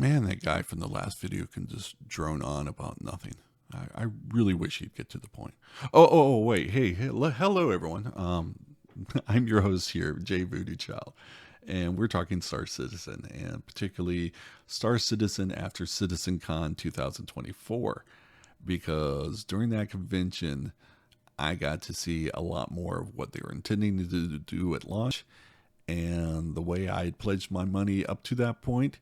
Man, that guy from the last video can just drone on about nothing. I really wish he'd get to the point. Wait. Hey, hello, everyone. I'm your host here, Jay Voodoo Child, and we're talking Star Citizen, and particularly Star Citizen after CitizenCon 2024, because during that convention, I got to see a lot more of what they were intending to do at launch, and the way I had pledged my money up to that point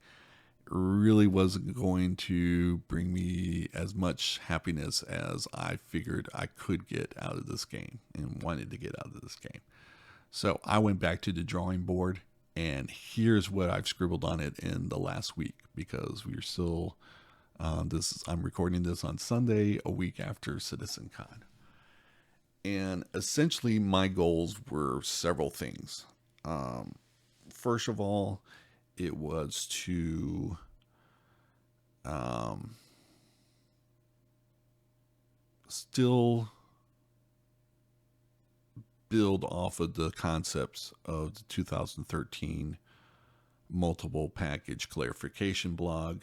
really wasn't going to bring me as much happiness as I figured I could get out of this game and wanted to get out of this game. So I went back to the drawing board, and here's what I've scribbled on it in the last week, because we're still I'm recording this on Sunday, a week after CitizenCon. And essentially my goals were several things. First of all, it was to still build off of the concepts of the 2013 multiple package clarification blog,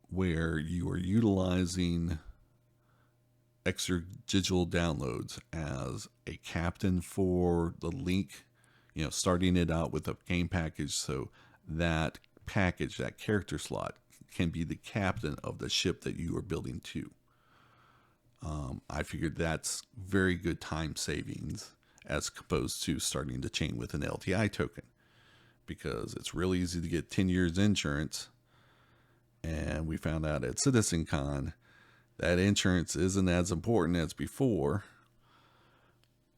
where you are utilizing extra digital downloads as a captain for the link, starting it out with a game package, so that package, that character slot, can be the captain of the ship that you are building to. I figured that's very good time savings as opposed to starting the chain with an LTI token, because it's really easy to get 10 years insurance, and we found out at CitizenCon that insurance isn't as important as before.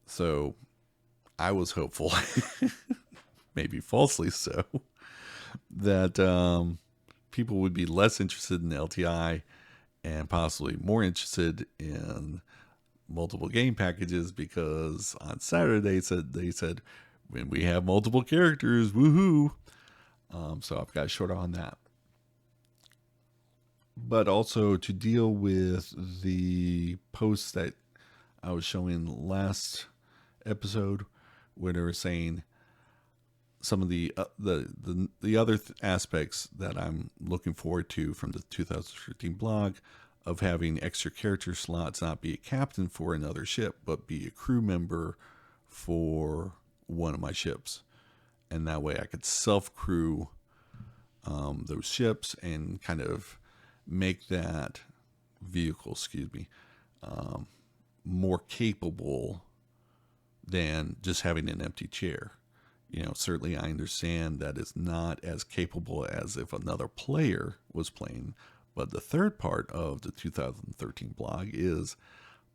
So I was hopeful, maybe falsely so, that people would be less interested in LTI and possibly more interested in multiple game packages, because on Saturday they said when we have multiple characters, woohoo. So I've got short on that. But also to deal with the posts that I was showing last episode, where they were saying some of the other aspects that I'm looking forward to from the 2013 blog, of having extra character slots not be a captain for another ship, but be a crew member for one of my ships. And that way I could self-crew those ships and kind of make that vehicle, more capable than just having an empty chair. Certainly I understand that it's not as capable as if another player was playing, but the third part of the 2013 blog is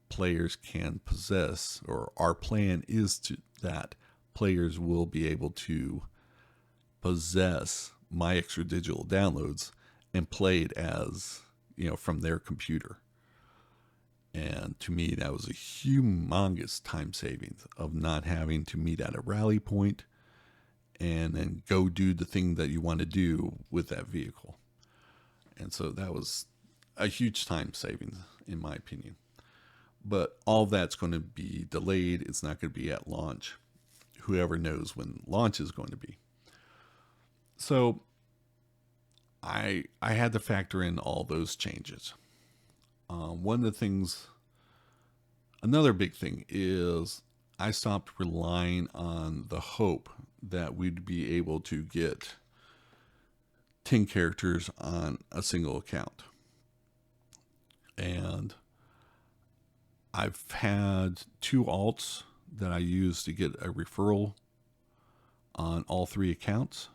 players can possess, or our plan is that players will be able to possess my extra digital downloads and play it as, from their computer. And to me, that was a humongous time savings of not having to meet at a rally point and then go do the thing that you want to do with that vehicle. And so that was a huge time savings, in my opinion. But all that's going to be delayed. It's not going to be at launch. Whoever knows when launch is going to be. So I had to factor in all those changes. One of the things, another big thing is I stopped relying on the hope that we'd be able to get 10 characters on a single account. And I've had 2 alts that I used to get a referral on all 3 accounts.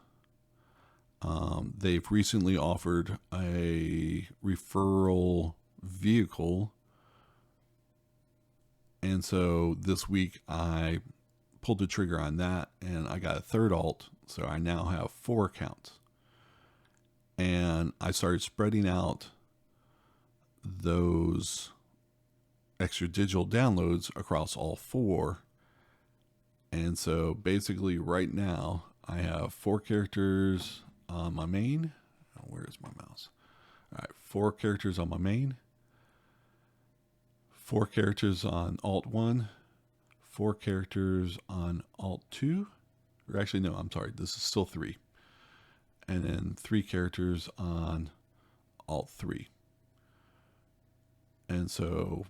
They've recently offered a referral vehicle, and so this week I pulled the trigger on that, and I got a 3rd alt, so I now have 4 accounts. And I started spreading out those extra digital downloads across all 4. And so basically right now I have 4 characters on my main. Where's my mouse? All right, 4 characters on my main, 4 characters on alt 1, 4 characters on alt 2. Or actually, no, I'm sorry, this is still 3. and then 3 characters on Alt 3. And so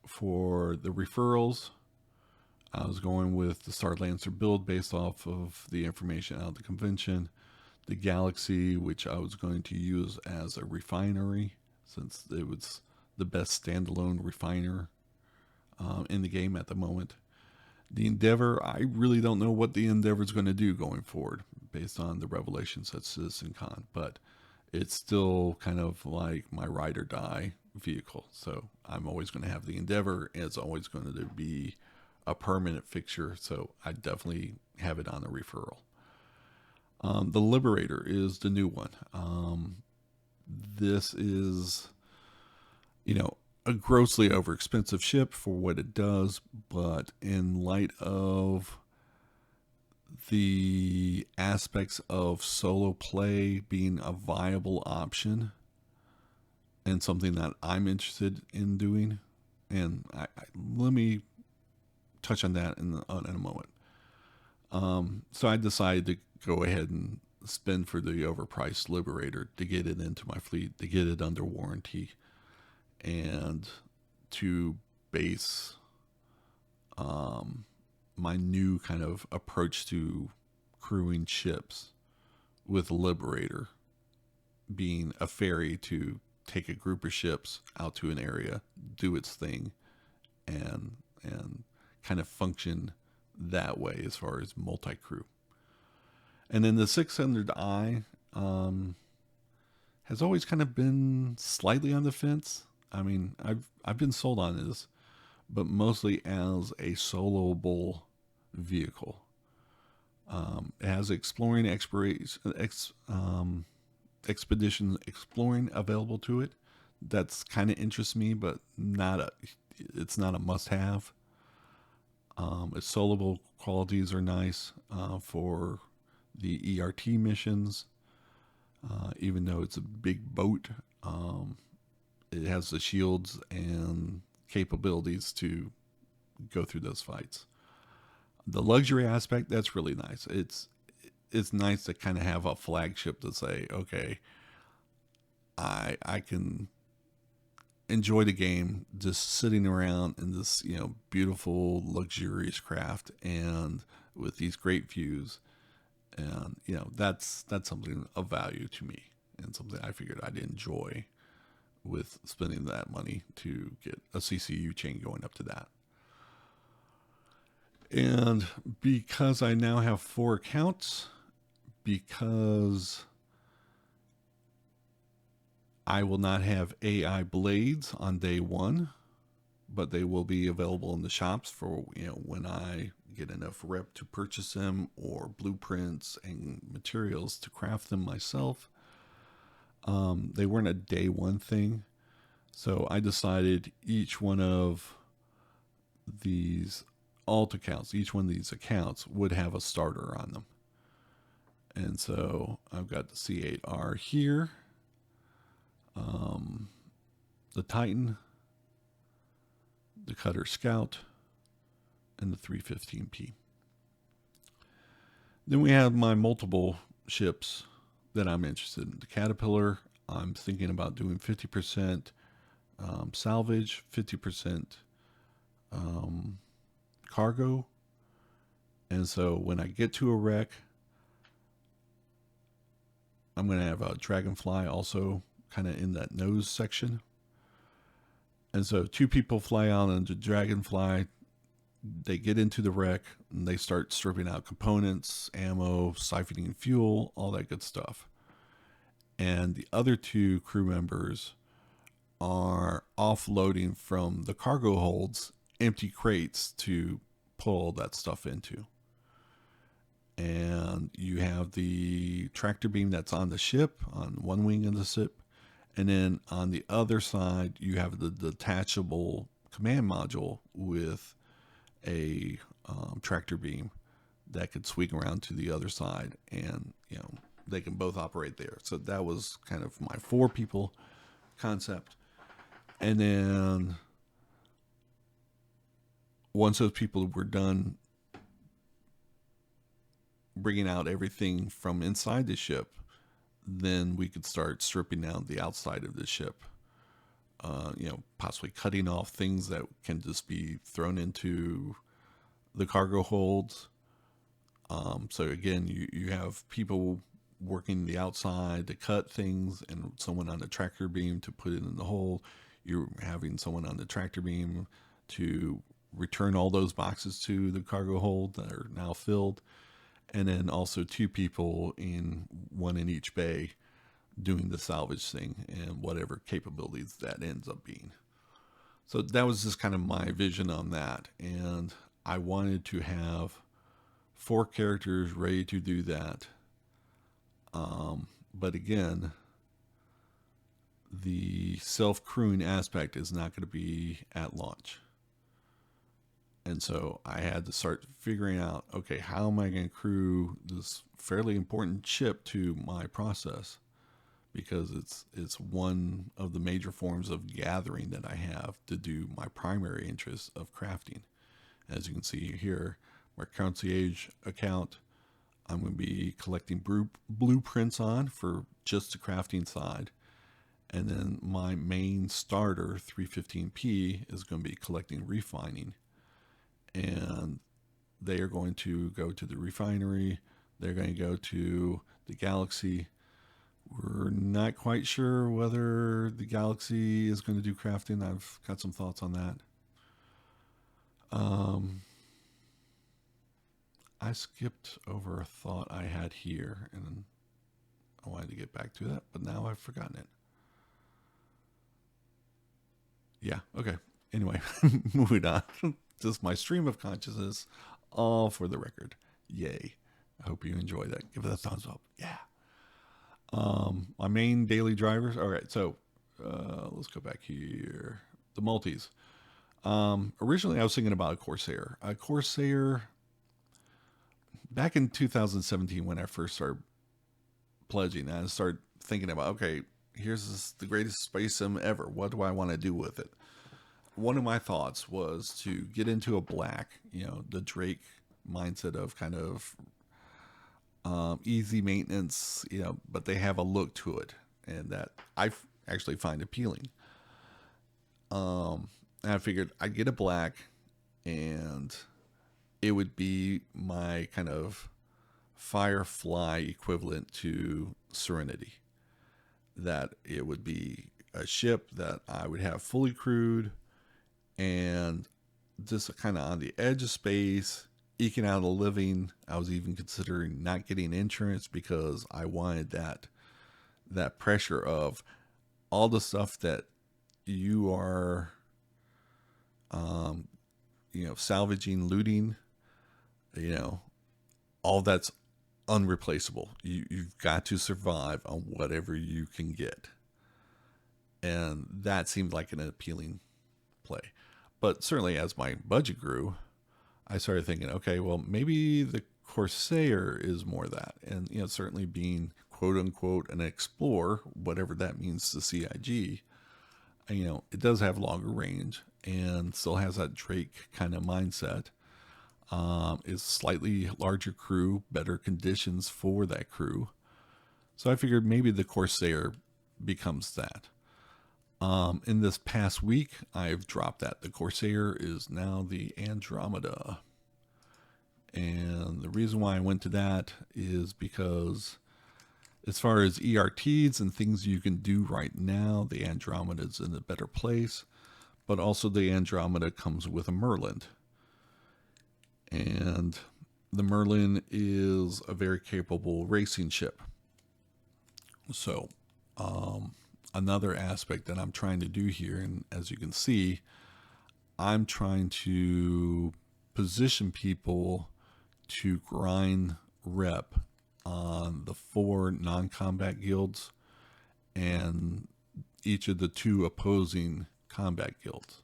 for the referrals, I was going with the Star Lancer build based off of the information out of the convention. The Galaxy, which I was going to use as a refinery, since it was the best standalone refiner in the game at the moment. The Endeavor, I really don't know what the Endeavor is going to do going forward based on the revelations at CitCon, but it's still kind of like my ride or die vehicle. So I'm always going to have the Endeavor. It's always going to be a permanent fixture, so I definitely have it on a referral. The Liberator is the new one. This is, a grossly overexpensive ship for what it does, but in light of the aspects of solo play being a viable option and something that I'm interested in doing, and let me touch on that in a moment. So I decided to go ahead and spend for the overpriced Liberator to get it into my fleet, to get it under warranty, and to base my new kind of approach to crewing ships with Liberator being a ferry to take a group of ships out to an area, do its thing, and kind of function that way as far as multi-crew. And then the 600i has always kind of been slightly on the fence. I mean, I've been sold on this, but mostly as a soloable vehicle. It has exploring expedition exploring available to it. That's kind of interests me, but it's not a must-have. Its soloable qualities are nice for the ERT missions. Even though it's a big boat, it has the shields and capabilities to go through those fights. The luxury aspect, that's really nice. It's nice to kind of have a flagship to say, okay, I can enjoy the game just sitting around in this, beautiful, luxurious craft and with these great views. And, that's something of value to me and something I figured I'd enjoy with spending that money to get a CCU chain going up to that. And because I now have 4 accounts, because I will not have AI blades on day 1, but they will be available in the shops for, when I get enough rep to purchase them, or blueprints and materials to craft them myself. They weren't a day 1 thing. So I decided each one of these alt accounts, each one of these accounts would have a starter on them. And so I've got the C8R here, the Titan, the Cutter Scout, and the 315P. Then we have my multiple ships that I'm interested in. The Caterpillar, I'm thinking about doing 50% salvage, 50% cargo. And so when I get to a wreck, I'm going to have a Dragonfly also kind of in that nose section. And so 2 people fly out on the Dragonfly. They get into the wreck and they start stripping out components, ammo, siphoning fuel, all that good stuff. And the other 2 crew members are offloading from the cargo holds empty crates to pull that stuff into. And you have the tractor beam that's on the ship, on one wing of the ship. And then on the other side, you have the detachable command module with a tractor beam that could swing around to the other side, and they can both operate there. So that was kind of my 4 people concept. And then once those people were done bringing out everything from inside the ship, then we could start stripping down the outside of the ship. Possibly cutting off things that can just be thrown into the cargo holds. So again, you have people working the outside to cut things, and someone on the tractor beam to put it in the hole. You're having someone on the tractor beam to return all those boxes to the cargo hold that are now filled. And then also 2 people one in each bay doing the salvage thing and whatever capabilities that ends up being. So that was just kind of my vision on that. And I wanted to have 4 characters ready to do that. But again, the self-crewing aspect is not going to be at launch. And so I had to start figuring out, okay, how am I going to crew this fairly important ship to my process? Because it's one of the major forms of gathering that I have to do my primary interest of crafting. As you can see here, my concierge account, I'm going to be collecting blueprints on for just the crafting side. And then my main starter, 315p, is going to be collecting refining. And they are going to go to the refinery. They're going to go to the galaxy. We're not quite sure whether the galaxy is going to do crafting. I've got some thoughts on that. I skipped over a thought I had here, and I wanted to get back to that, but now I've forgotten it. Yeah, okay. Anyway, moving on. Just my stream of consciousness, all for the record. Yay. I hope you enjoy that. Give it a thumbs up. Yeah. My main daily drivers. All right, so let's go back here. The multis. Originally, I was thinking about a Corsair. A Corsair, back in 2017 when I first started pledging, I started thinking about, okay, here's the greatest space sim ever. What do I want to do with it? One of my thoughts was to get into a black, the Drake mindset of kind of easy maintenance, but they have a look to it, and that I actually find appealing. And I figured I'd get a black, and it would be my kind of Firefly equivalent to Serenity. That it would be a ship that I would have fully crewed and just kind of on the edge of space, eking out a living. I was even considering not getting insurance because I wanted that pressure of all the stuff that you are, salvaging, looting, all that's unreplaceable. You've got to survive on whatever you can get. And that seemed like an appealing play. But certainly as my budget grew, I started thinking, okay, well, maybe the Corsair is more that. And, certainly being quote unquote an explorer, whatever that means to CIG, it does have longer range and still has that Drake kind of mindset. Is slightly larger crew, better conditions for that crew. So I figured maybe the Corsair becomes that. In this past week, I've dropped that. The Corsair is now the Andromeda. And the reason why I went to that is because as far as ERTs and things you can do right now, the Andromeda is in a better place. But also the Andromeda comes with a Merlin. And the Merlin is a very capable racing ship. So, another aspect that I'm trying to do here, and as you can see, I'm trying to position people to grind rep on the 4 non-combat guilds and each of the 2 opposing combat guilds.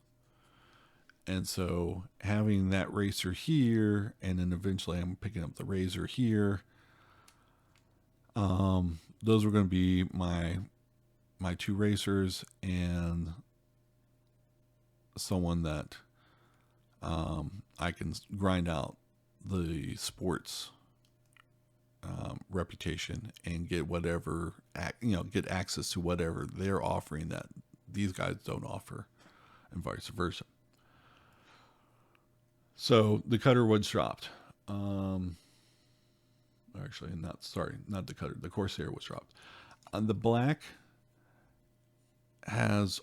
And so having that racer here, and then eventually I'm picking up the razor here. Those were going to be my 2 racers and someone that I can grind out the sports reputation and get whatever, get access to whatever they're offering that these guys don't offer, and vice versa. So the cutter was dropped. Actually, not the cutter. The Corsair was dropped. The black has,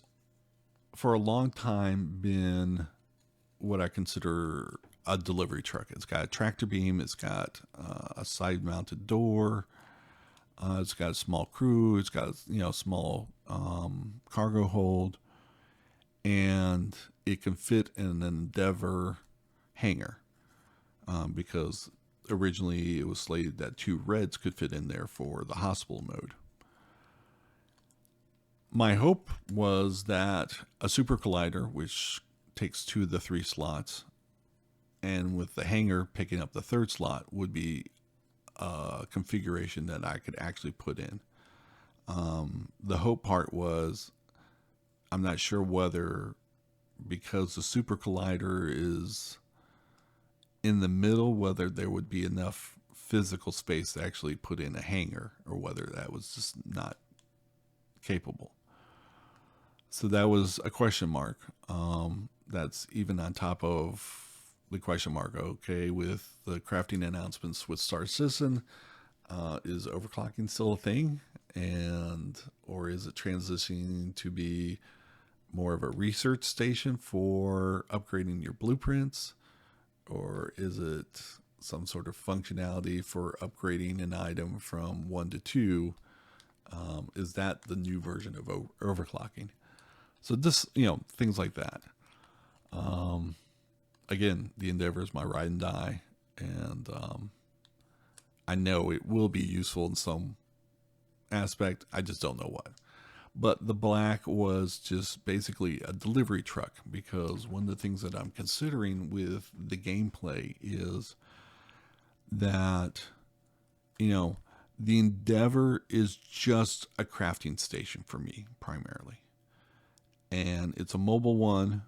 for a long time, been what I consider a delivery truck. It's got a tractor beam. It's got a side-mounted door. It's got a small crew. It's got small cargo hold, and it can fit in an Endeavor hangar because originally it was slated that 2 Reds could fit in there for the hospital mode. My hope was that a Super Collider, which takes 2 of the 3 slots, and with the hangar picking up the 3rd slot, would be a configuration that I could actually put in. The hope part was, I'm not sure whether, because the Super Collider is in the middle, whether there would be enough physical space to actually put in a hangar, or whether that was just not capable. So that was a question mark. That's even on top of the question mark. Okay, with the crafting announcements with Star Citizen, is overclocking still a thing? Or is it transitioning to be more of a research station for upgrading your blueprints? Or is it some sort of functionality for upgrading an item from 1 to 2? Is that the new version of overclocking? So this, things like that. Again, the Endeavor is my ride and die, and I know it will be useful in some aspect. I just don't know what. But the black was just basically a delivery truck, because one of the things that I'm considering with the gameplay is that, the Endeavor is just a crafting station for me primarily. And it's a mobile one.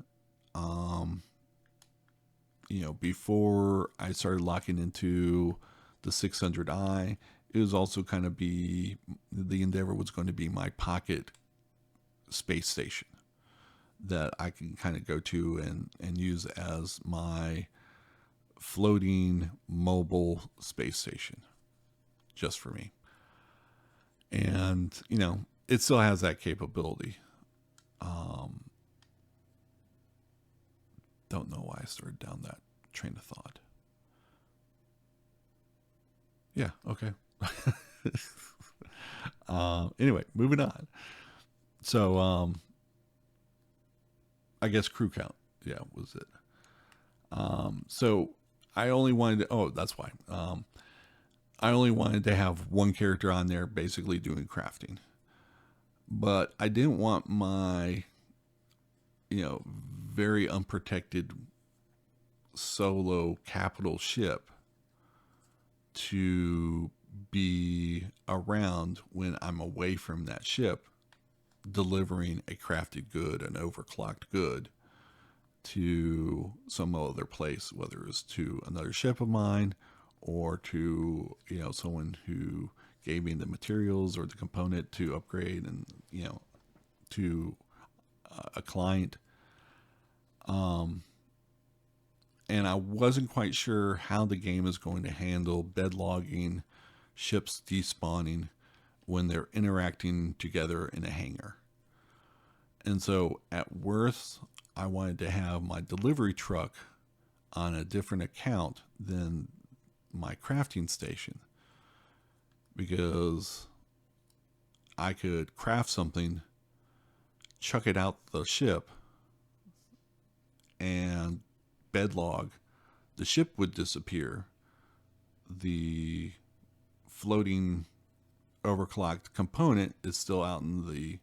Before I started locking into the 600i, it was also kind of the Endeavor was going to be my pocket space station that I can kind of go to and use as my floating mobile space station just for me. And, it still has that capability. Don't know why I started down that train of thought. Yeah, okay. Anyway, moving on. So, I guess crew count, was it. So I only wanted to, that's why. I only wanted to have one character on there basically doing crafting. But I didn't want my, very unprotected solo capital ship to be around when I'm away from that ship, delivering a crafted good, an overclocked good, to some other place, whether it's to another ship of mine or to, someone who gave me the materials or the component to upgrade, and, to a client. And I wasn't quite sure how the game is going to handle bedlogging, ships despawning when they're interacting together in a hangar. And so at worst, I wanted to have my delivery truck on a different account than my crafting station, because I could craft something, chuck it out the ship, and bedlog. The ship would disappear. The floating overclocked component is still out in the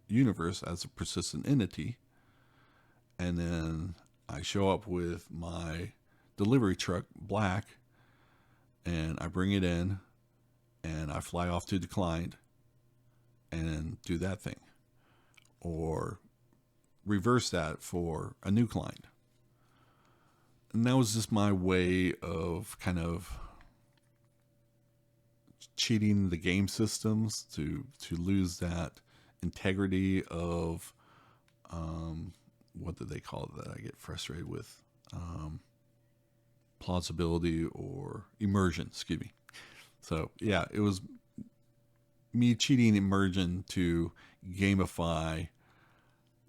universe as a persistent entity. And then I show up with my delivery truck, black, and I bring it in, and I fly off to the client and do that thing. Or reverse that for a new client. And that was just my way of kind of cheating the game systems to lose that integrity of what do they call it that I get frustrated with? Plausibility or immersion, excuse me. So yeah, it was me cheating immersion to gamify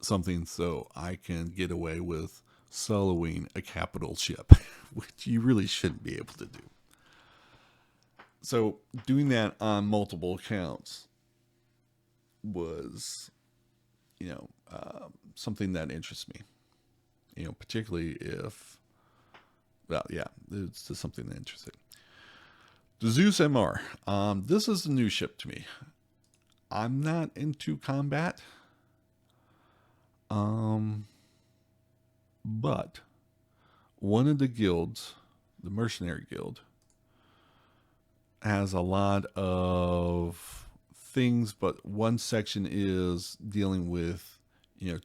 something so I can get away with soloing a capital ship, which you really shouldn't be able to do. So doing that on multiple accounts was, something that interests me. Particularly if, well, yeah, it's just something that interests me. The Zeus MR. This is a new ship to me. I'm not into combat. But one of the guilds, the Mercenary Guild, has a lot of things, but one section is dealing with,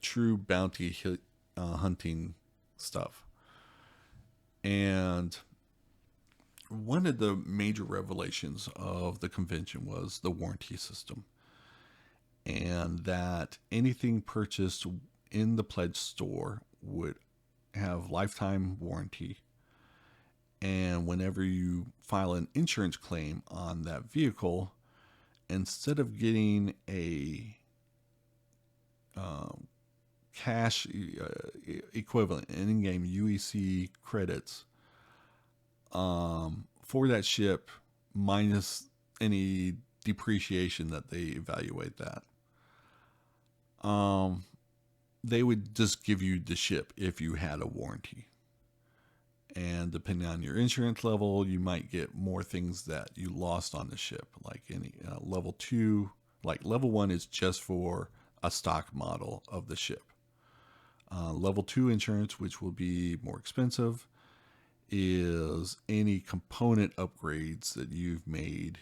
true bounty hunting stuff. And one of the major revelations of the convention was the warranty system. And that anything purchased in the pledge store would have lifetime warranty. And whenever you file an insurance claim on that vehicle, instead of getting a cash equivalent in-game UEC credits for that ship, minus any depreciation that they evaluate that, they would just give you the ship if you had a warranty. And depending on your insurance level, you might get more things that you lost on the ship, like any level 2. Like level 1 is just for a stock model of the ship. Level 2 insurance, which will be more expensive, is any component upgrades that you've made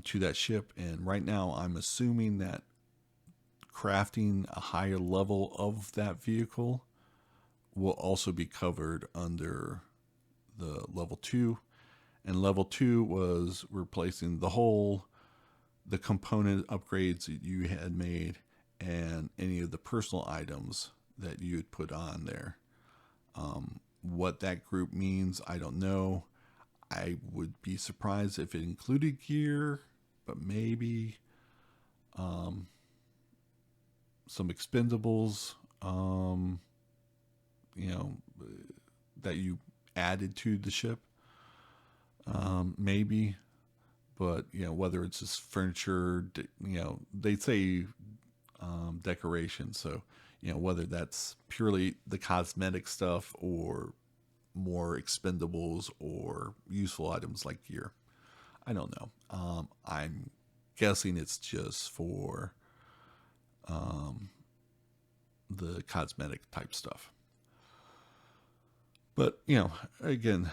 to that ship. And right now, I'm assuming that crafting a higher level of that vehicle will also be covered under the level 2. And level 2 was replacing the component upgrades that you had made and any of the personal items that you had put on there. What that group means, I don't know. I would be surprised if it included gear, but maybe some expendables, that you added to the ship, maybe. But whether it's just furniture, they say decoration, so whether that's purely the cosmetic stuff or more expendables or useful items like gear, I don't know. I'm guessing it's just for the cosmetic type stuff. But again,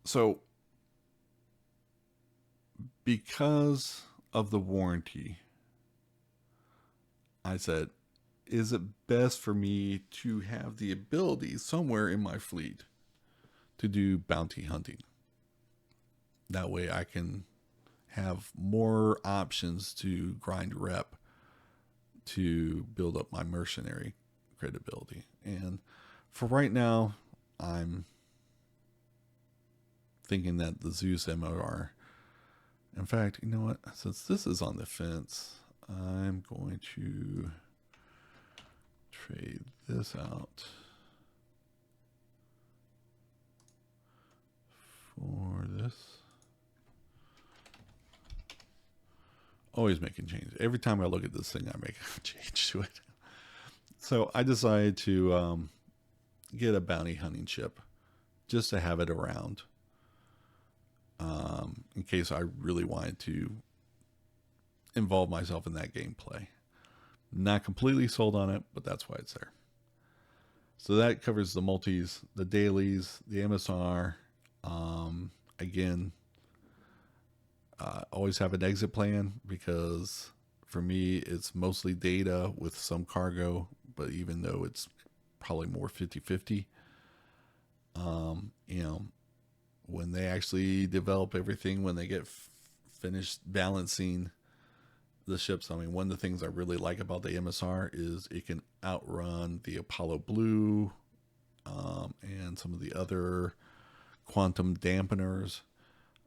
so because of the warranty, I said, is it best for me to have the ability somewhere in my fleet to do bounty hunting? That way I can have more options to grind rep to build up my mercenary credibility. And for right now, I'm thinking that the Zeus MOR, in fact, you know what? Since this is on the fence, I'm going to trade this out for this. Always making changes. Every time I look at this thing, I make a change to it. So I decided to get a bounty hunting ship just to have it around in case I really wanted to involve myself in that gameplay. Not completely sold on it, but that's why it's there. So that covers the multis, the dailies, the MSR. Again, always have an exit plan, because for me it's mostly data with some cargo, but even though it's probably more 50-50, when they actually develop everything, when they get finished balancing the ships. I mean, one of the things I really like about the MSR is it can outrun the Apollo Blue and some of the other quantum dampeners.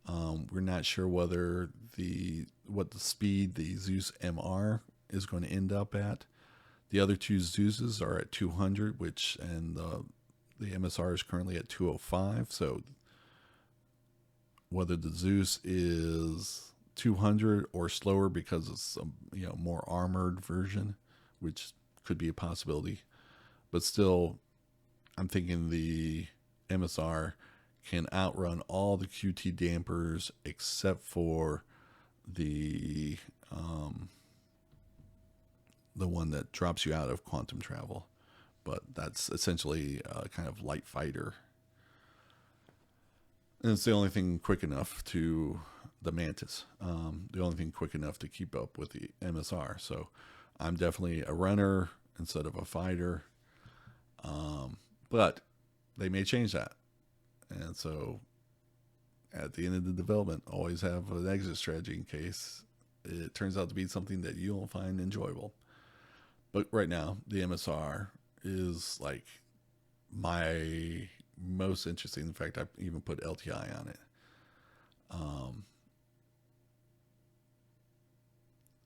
We're not sure whether what the speed the Zeus MR is going to end up at. The other two Zeuses are at 200, and the MSR is currently at 205. So whether the Zeus is 200 or slower because it's a more armored version, which could be a possibility, but still, I'm thinking the MSR can outrun all the QT dampers except for the one that drops you out of quantum travel. But that's essentially a kind of light fighter. And it's the only thing quick enough to the Mantis. The only thing quick enough to keep up with the MSR. So I'm definitely a runner instead of a fighter. But they may change that. And so at the end of the development, always have an exit strategy in case it turns out to be something that you don't find enjoyable. But right now, the MSR is like my most interesting. In fact, I even put LTI on it.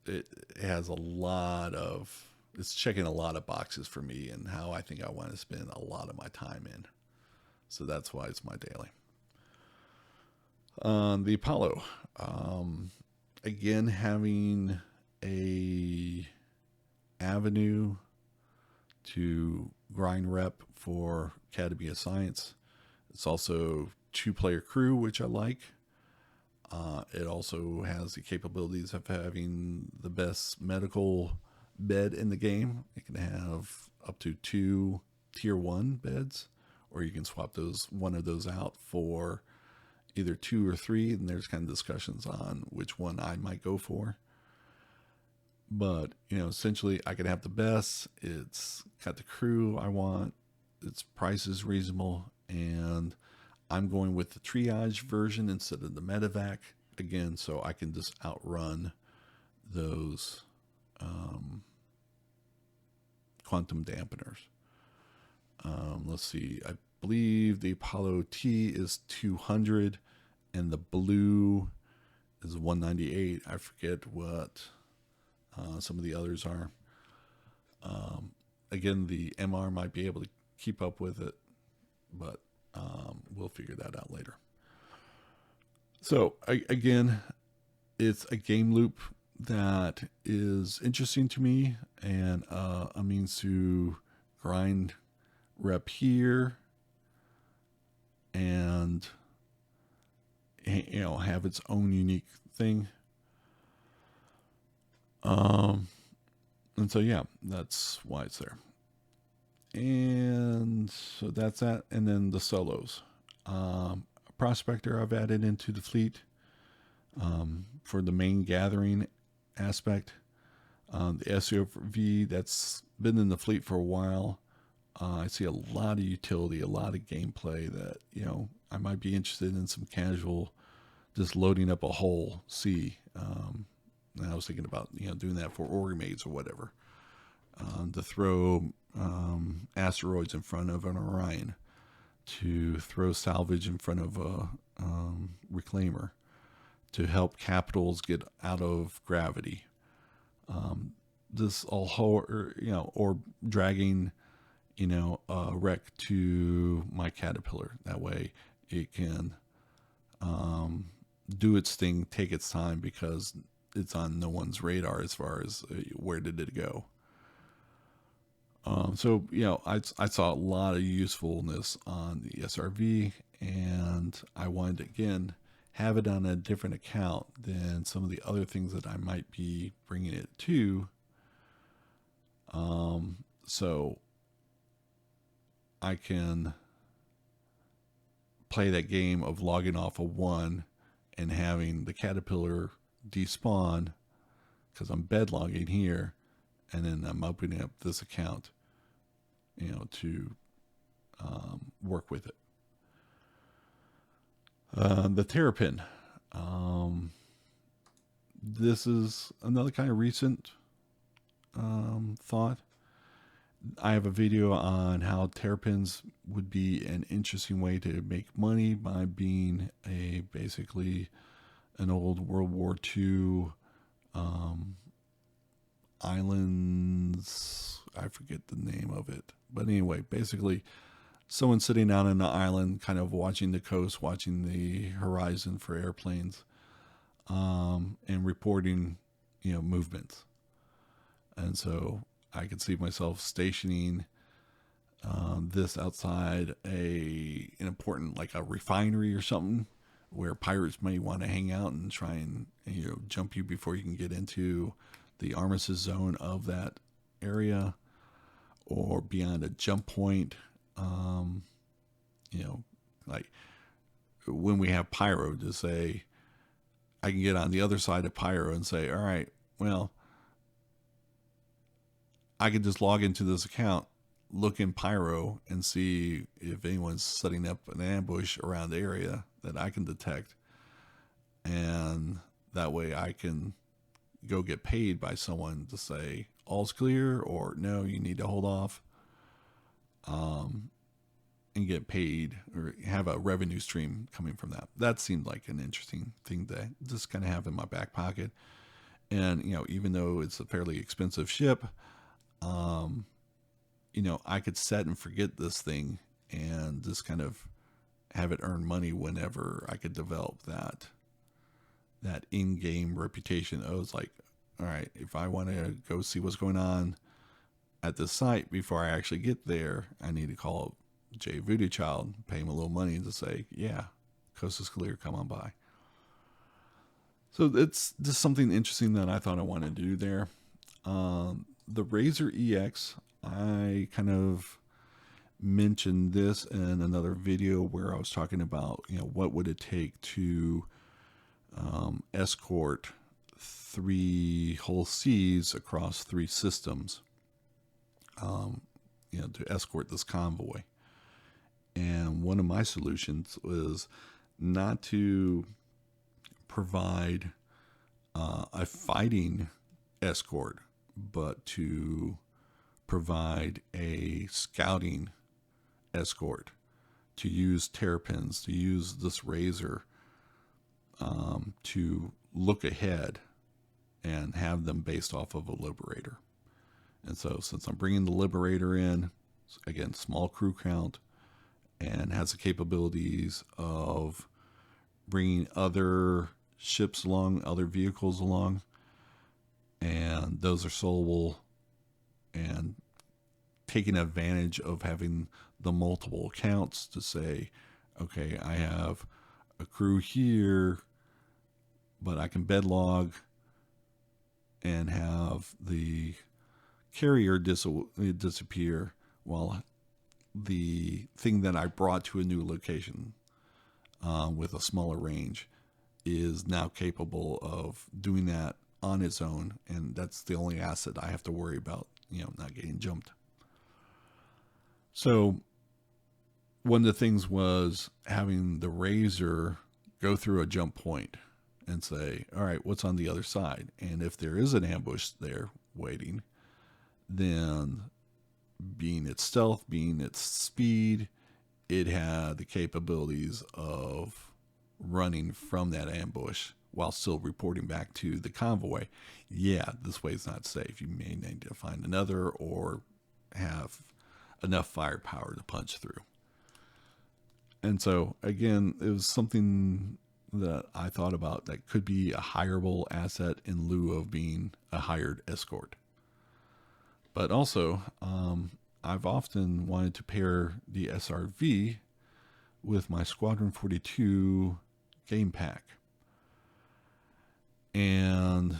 It has a lot of, it's checking a lot of boxes for me and how I think I want to spend a lot of my time in. So that's why it's my daily. The Apollo, again, having a avenue to grind rep for Academy of Science. It's also 2-player crew, which I like. It also has the capabilities of having the best medical bed in the game. It can have up to 2 tier 1 beds, or you can swap one of those out for either 2 or 3, and there's kind of discussions on which one I might go for. But, essentially I could have the best. It's got the crew I want. Its price is reasonable, and I'm going with the triage version instead of the medevac again, so I can just outrun those quantum dampeners. Let's see. I believe the Apollo T is 200, and the blue is 198. I forget what some of the others are. Again, the MR might be able to keep up with it, but we'll figure that out later. So again, it's a game loop that is interesting to me, and a means to grind rep here and have its own unique thing. And so yeah, that's why it's there. And so that's that. And then the solos. Prospector I've added into the fleet for the main gathering aspect. The SUV that's been in the fleet for a while. I see a lot of utility, a lot of gameplay that, I might be interested in some casual, just loading up a whole sea. And I was thinking about, doing that for Orgmates or whatever, to throw asteroids in front of an Orion, to throw salvage in front of a reclaimer, to help capitals get out of gravity. This all or dragging, a wreck to my caterpillar. That way it can do its thing, take its time, because it's on no one's radar as far as where did it go. So I saw a lot of usefulness on the SRV, and I wanted to again have it on a different account than some of the other things that I might be bringing it to. So I can play that game of logging off a 1 and having the caterpillar despawn because I'm bed logging here, and then I'm opening up this account, to work with it. The Terrapin. this is another kind of recent thought. I have a video on how terrapins would be an interesting way to make money by being a basically an old World War II islands. I forget the name of it, but anyway, basically someone sitting out on an island, kind of watching the coast, watching the horizon for airplanes, and reporting, movements. And so I could see myself stationing this outside an important, like a refinery or something, where pirates may want to hang out and try and jump you before you can get into the armistice zone of that area, or beyond a jump point. Like when we have pyro, to say I can get on the other side of pyro and say, all right, well, I could just log into this account, look in pyro, and see if anyone's setting up an ambush around the area that I can detect. And that way I can go get paid by someone to say all's clear, or no, you need to hold off, and get paid or have a revenue stream coming from that. That seemed like an interesting thing to just kind of have in my back pocket. And, even though it's a fairly expensive ship, I could set and forget this thing and just kind of have it earn money whenever I could develop that in-game reputation. I was like, all right, if I want to go see what's going on at this site before I actually get there, I need to call Jay Voodoo Child, pay him a little money to say, yeah, coast is clear, come on by. So it's just something interesting that I thought I wanted to do there. The Razor EX, I kind of mentioned this in another video where I was talking about, what would it take to escort 3 whole seas across 3 systems, to escort this convoy. And one of my solutions was not to provide a fighting escort, but to provide a scouting escort, to use terrapins, to use this Razor to look ahead and have them based off of a Liberator. And so since I'm bringing the Liberator in, again, small crew count, and has the capabilities of bringing other ships along, other vehicles along, and those are soloable, and taking advantage of having the multiple accounts to say, okay, I have a crew here, but I can bedlog and have the carrier disappear while the thing that I brought to a new location with a smaller range is now capable of doing that on its own, and that's the only asset I have to worry about, not getting jumped. So one of the things was having the Razor go through a jump point and say, all right, what's on the other side? And if there is an ambush there waiting, then being its stealth, being its speed, it had the capabilities of running from that ambush while still reporting back to the convoy. Yeah, this way is not safe. You may need to find another or have enough firepower to punch through. And so, again, it was something that I thought about that could be a hireable asset in lieu of being a hired escort. But also, I've often wanted to pair the SRV with my Squadron 42 game pack. And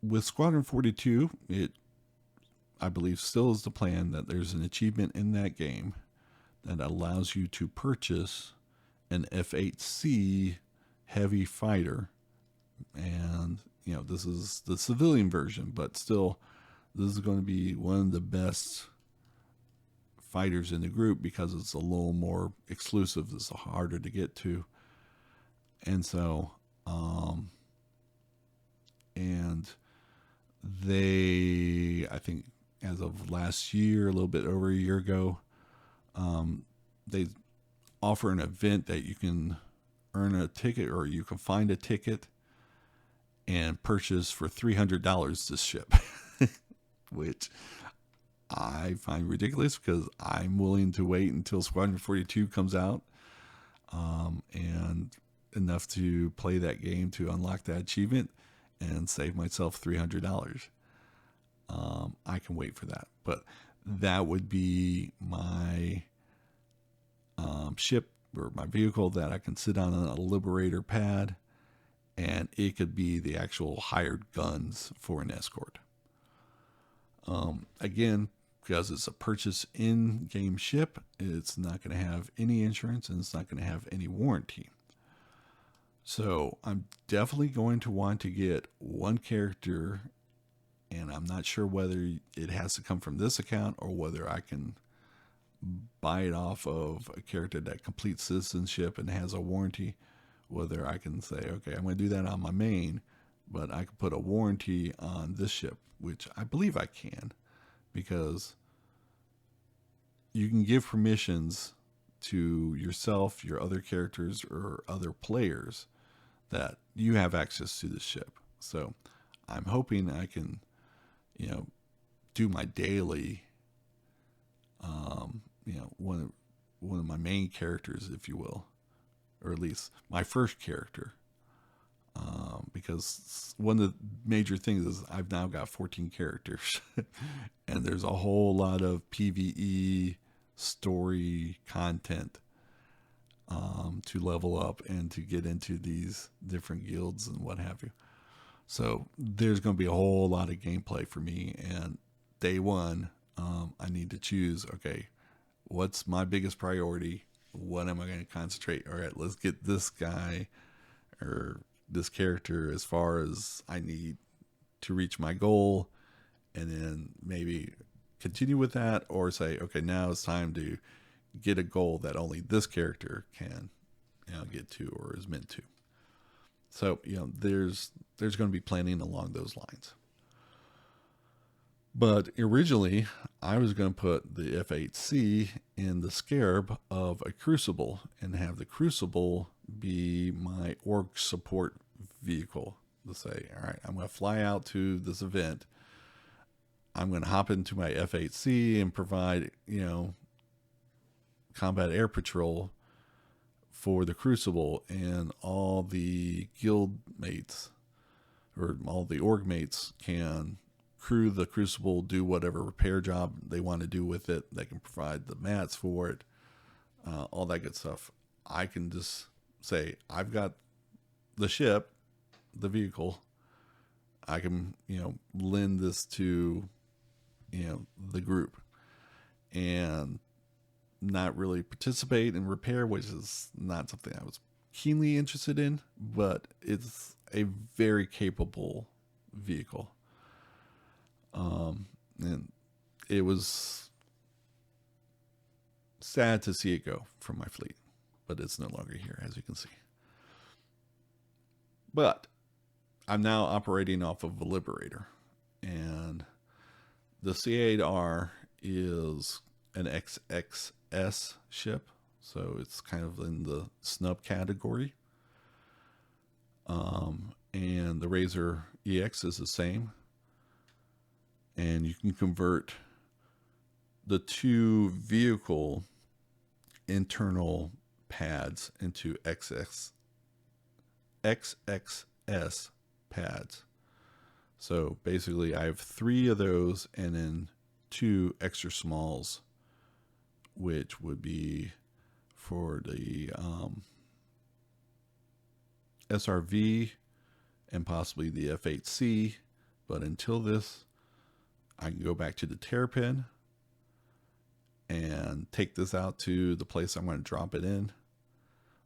with Squadron 42, it, I believe, still is the plan that there's an achievement in that game that allows you to purchase an F-8C heavy fighter. And, this is the civilian version, but still, this is going to be one of the best fighters in the group because it's a little more exclusive. It's harder to get to. And so, I think as of last year, a little bit over a year ago, they offer an event that you can earn a ticket, or you can find a ticket and purchase for $300 this ship, which I find ridiculous because I'm willing to wait until Squadron 42 comes out, and enough to play that game to unlock that achievement and save myself $300. I can wait for that, but that would be my ship or my vehicle that I can sit on a Liberator pad, and it could be the actual hired guns for an escort. Again, because it's a purchase in-game ship, it's not going to have any insurance and it's not going to have any warranty. So I'm definitely going to want to get one character, and I'm not sure whether it has to come from this account or whether I can buy it off of a character that completes citizenship and has a warranty. Whether I can say, okay, I'm going to do that on my main, but I can put a warranty on this ship, which I believe I can, because you can give permissions to yourself, your other characters, or other players that you have access to the ship. So I'm hoping I can, do my daily, one of my main characters, if you will, or at least my first character. Because one of the major things is I've now got 14 characters and there's a whole lot of PvE story content to level up and to get into these different guilds and what have you. So there's going to be a whole lot of gameplay for me, and day one, I need to choose, okay, what's my biggest priority? What am I going to concentrate? All right, let's get this guy or this character as far as I need to reach my goal, and then maybe continue with that, or say, okay, now it's time to get a goal that only this character can get to or is meant to. So there's going to be planning along those lines. But originally, I was going to put the F8C in the scarab of a Crucible and have the Crucible be my org support vehicle to say, all right, I'm going to fly out to this event. I'm going to hop into my F8C and provide, combat air patrol for the Crucible, and all the guild mates or all the org mates can crew the Crucible, do whatever repair job they want to do with it. They can provide the mats for it, all that good stuff. I can just say, I've got the ship, the vehicle. I can, lend this to, the group, and not really participate in repair, which is not something I was keenly interested in, but it's a very capable vehicle. And it was sad to see it go from my fleet, but it's no longer here, as you can see. But I'm now operating off of a Liberator, and the C8R is an XXS ship, so it's kind of in the snub category. And the Razor EX is the same. And you can convert the two vehicle internal pads into XXS pads. So basically I have 3 of those and then 2 extra smalls, which would be for the SRV and possibly the F8C. But until this, I can go back to the Terrapin and take this out to the place I'm going to drop it in,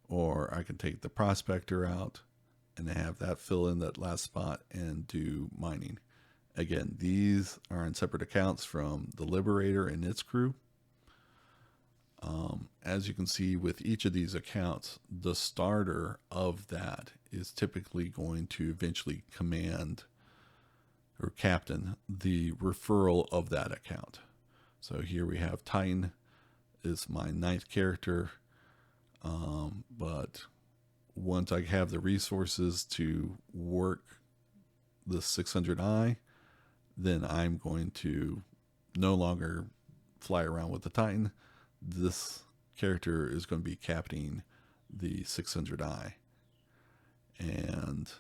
or I can take the Prospector out and have that fill in that last spot and do mining. Again, these are on separate accounts from the Liberator and its crew. As you can see with each of these accounts, the starter of that is typically going to eventually command or captain the referral of that account. So here we have Titan is my 9th character, but once I have the resources to work the 600i, then I'm going to no longer fly around with the Titan. This character is going to be captaining the 600i. And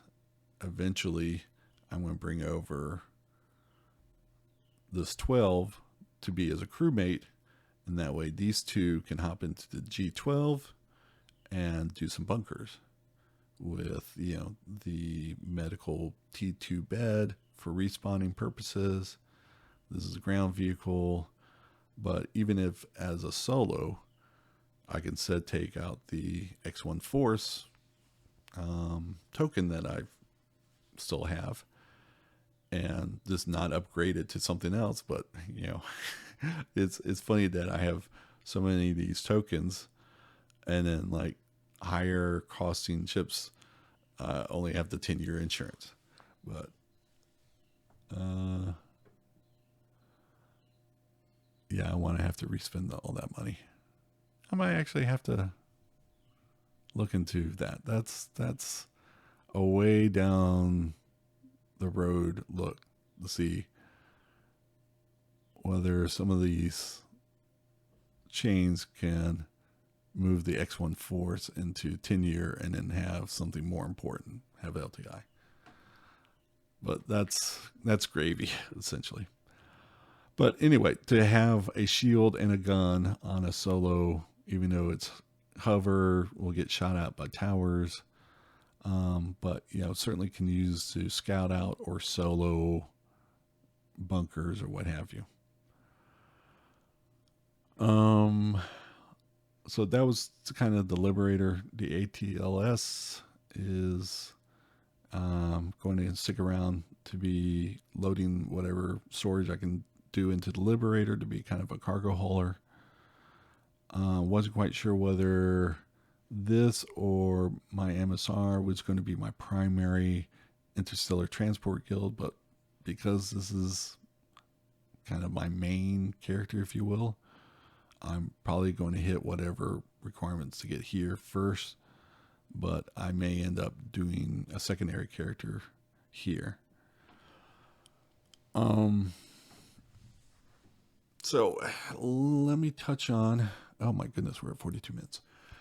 eventually, I'm going to bring over this 12 to be as a crewmate. And that way, these two can hop into the G12 and do some bunkers with, the medical T2 bed for respawning purposes. This is a ground vehicle, but even if as a solo, I can take out the X1 Force token that I still have and just not upgrade it to something else. But, it's funny that I have so many of these tokens and then like higher costing ships only have the 10-year insurance. But yeah, I want to have to respend all that money. I might actually have to look into that. That's a way down the road look to see whether some of these chains can move the X1 Force into 10-year and then have something more important, have LTI. But that's gravy, essentially. But anyway, to have a shield and a gun on a solo, even though it's hover, will get shot at by towers. But, certainly can use to scout out or solo bunkers or what have you. So that was kind of the Liberator. The ATLS is going to stick around to be loading whatever storage I can do into the Liberator to be kind of a cargo hauler. Wasn't quite sure whether this or my MSR was going to be my primary interstellar transport guild, but because this is kind of my main character, if you will, I'm probably going to hit whatever requirements to get here first, but I may end up doing a secondary character here. So let me touch on, oh my goodness, we're at 42 minutes.